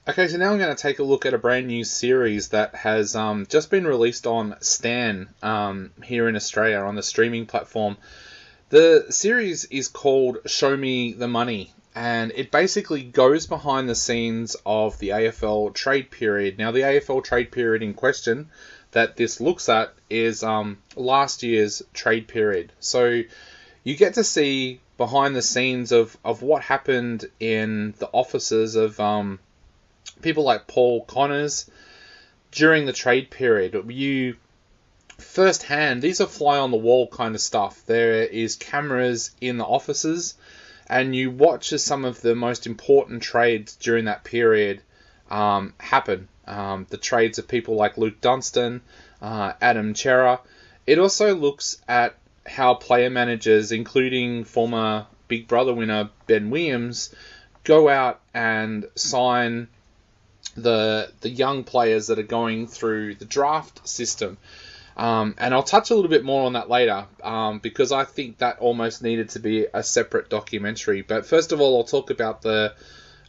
Okay, so now I'm going to take a look at a brand new series that has just been released on Stan here in Australia on the streaming platform. The series is called Show Me the Money, and it basically goes behind the scenes of the AFL trade period. Now, the AFL trade period in question that this looks at is last year's trade period. So you get to see behind the scenes of what happened in the offices of people like Paul Connors during the trade period. You firsthand, these are fly on the wall kind of stuff. There is cameras in the offices, and you watch as some of the most important trades during that period happen. The trades of people like Luke Dunstan, Adam Chera. It also looks at how player managers, including former Big Brother winner Ben Williams, go out and sign the young players that are going through the draft system. And I'll touch a little bit more on that later, because I think that almost needed to be a separate documentary. But first of all, I'll talk about the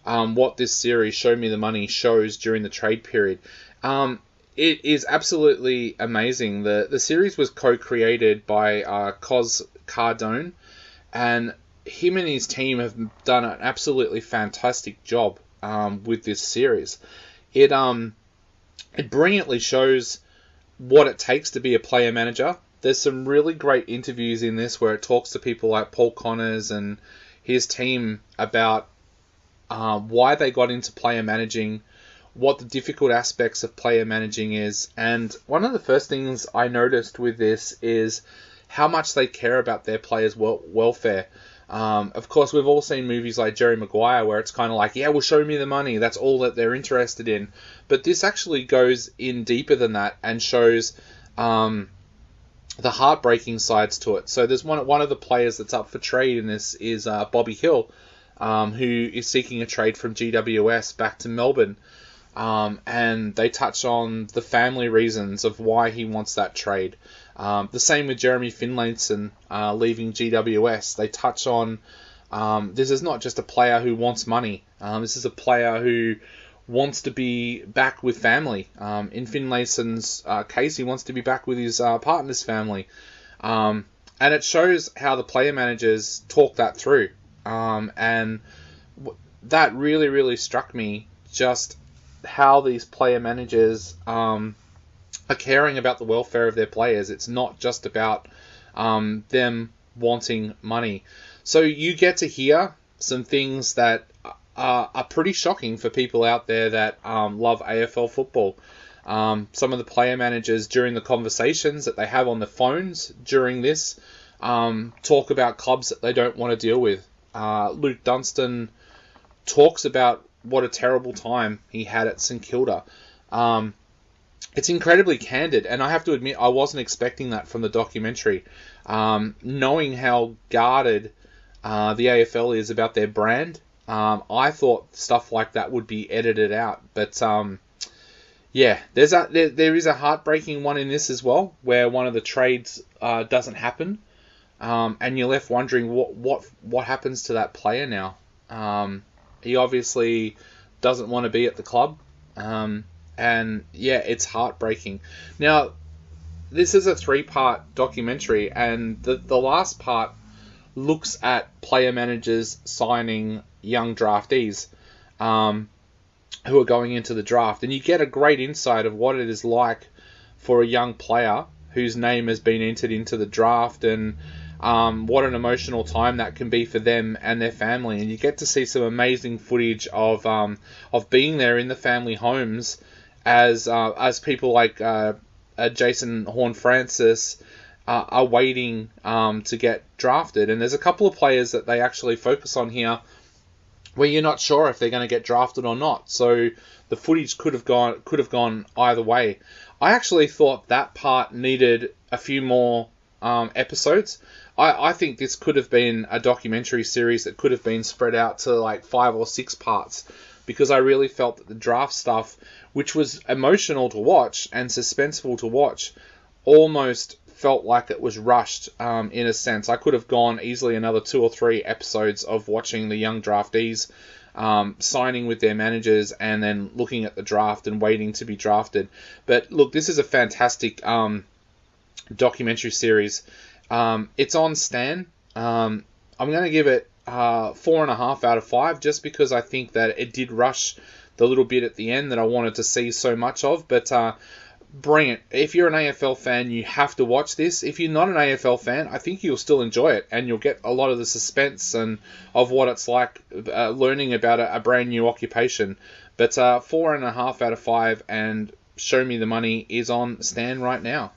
what this series, Show Me the Money, shows during the trade period. It is absolutely amazing. The series was co-created by Cos Cardone, and him and his team have done an absolutely fantastic job with this series. It brilliantly shows what it takes to be a player manager. There's some really great interviews in this where it talks to people like Paul Connors and his team about why they got into player managing, what the difficult aspects of player managing is. And one of the first things I noticed with this is how much they care about their players' welfare. Of course, we've all seen movies like Jerry Maguire where it's kind of like, yeah, well, show me the money. That's all that they're interested in. But this actually goes in deeper than that and shows the heartbreaking sides to it. So there's one of the players that's up for trade in this is Bobby Hill, who is seeking a trade from GWS back to Melbourne. And they touch on the family reasons of why he wants that trade. The same with Jeremy Finlayson leaving GWS. They touch on this is not just a player who wants money. This is a player who wants to be back with family. In Finlayson's case, he wants to be back with his partner's family. And it shows how the player managers talk that through. And that really, really struck me, just how these player managers are caring about the welfare of their players. It's not just about them wanting money. So you get to hear some things that are pretty shocking for people out there that love AFL football. Some of the player managers during the conversations that they have on the phones during this talk about clubs that they don't want to deal with. Luke Dunstan talks about what a terrible time he had at St Kilda. It's incredibly candid, and I have to admit I wasn't expecting that from the documentary. Knowing how guarded the AFL is about their brand, I thought stuff like that would be edited out. But yeah, there is a heartbreaking one in this as well, where one of the trades doesn't happen, and you're left wondering what happens to that player now. He obviously doesn't want to be at the club. And yeah, it's heartbreaking. Now, this is a 3-part documentary, and the last part looks at player managers signing young draftees who are going into the draft. And you get a great insight of what it is like for a young player whose name has been entered into the draft, and what an emotional time that can be for them and their family. And you get to see some amazing footage of being there in the family homes as people like Jason Horne-Francis are waiting to get drafted. And there's a couple of players that they actually focus on here where you're not sure if they're going to get drafted or not. So the footage could have gone either way. I actually thought that part needed a few more episodes. I think this could have been a documentary series that could have been spread out to like 5 or 6 parts, because I really felt that the draft stuff, which was emotional to watch and suspenseful to watch, almost felt like it was rushed in a sense. I could have gone easily another 2 or 3 episodes of watching the young draftees signing with their managers and then looking at the draft and waiting to be drafted. But look, this is a fantastic documentary series. It's on Stan. I'm going to give it 4.5 out of 5, just because I think that it did rush the little bit at the end that I wanted to see so much of. But brilliant. If you're an AFL fan, you have to watch this. If you're not an AFL fan, I think you'll still enjoy it, and you'll get a lot of the suspense and of what it's like learning about a brand new occupation. But 4.5 out of 5, and Show Me the Money is on Stan right now.